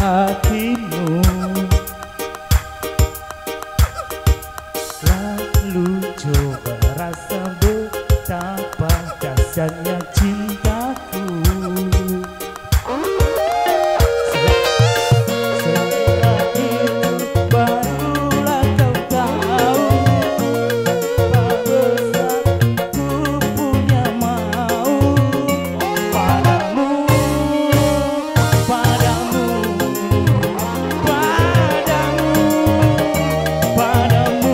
hatimu. Lalu coba rasa betapa dahsyatnya cintaku. Setelah itu barulah kau tahu betapa besar ku punya mau padamu, padamu, padamu, padamu.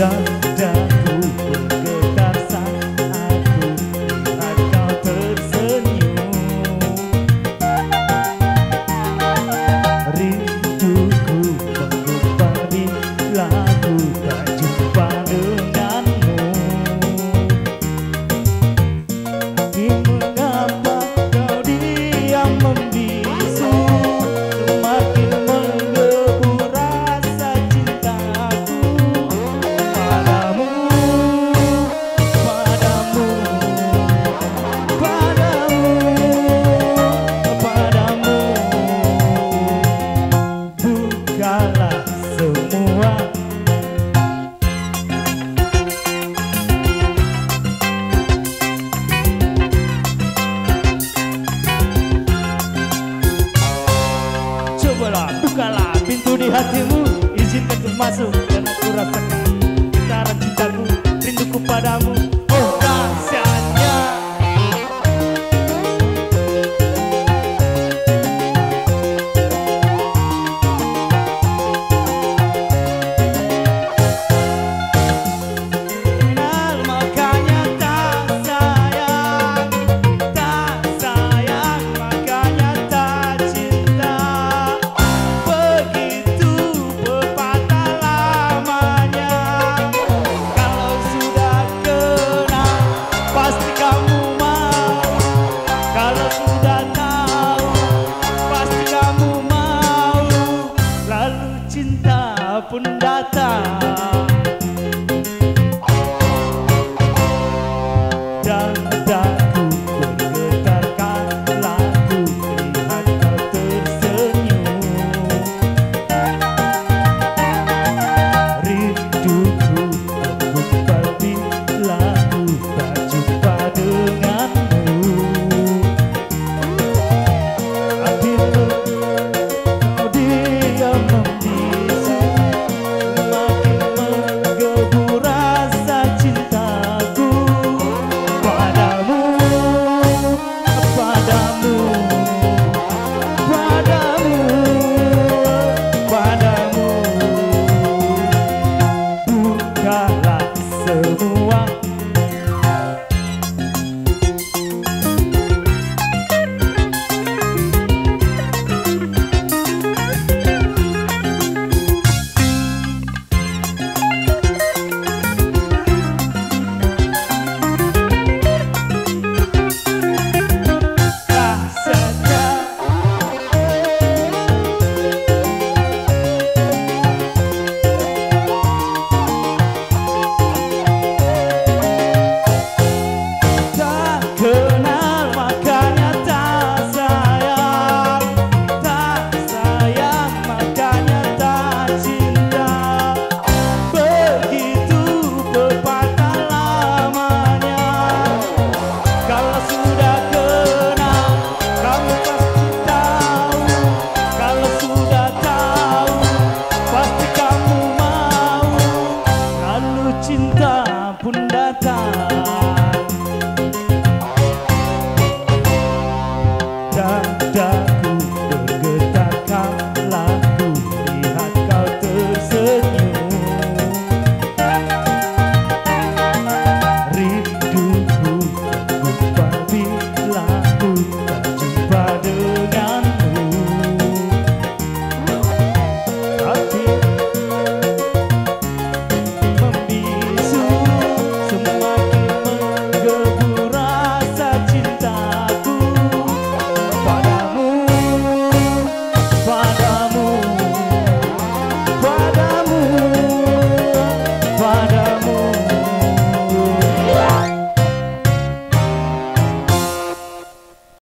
Dadaku bergetar saat aku lihat kau tersenyum. Rinduku menggumpal bila ku tak jumpa denganmu. Tapi mengapa kau diam membisu, semakin menggebu rasa cintaku. Padamu, padamu, padamu, padamu. Bukalah semua. Cobalah, bukalah pintu di hatimu, izinkan untuk masuk dan aku rasakan getaran cintaku, rinduku padamu. Oh dahsyatnya. Kenal makanya tak sayang, makanya tak cinta. Begitu pepatah lamanya. Kalau sudah kenal pasti kamu mau. Kalau sudah tahu pasti kamu mau. Lalu cinta pun datang. Dadaku bergetar kala ku lihat kau tersenyum. Rinduku menggumpal bila ku tak jumpa denganmu. Apabila kau diam membisu, semakin menggebu rasa cintaku. Padamu, padamu, padamu, padamu.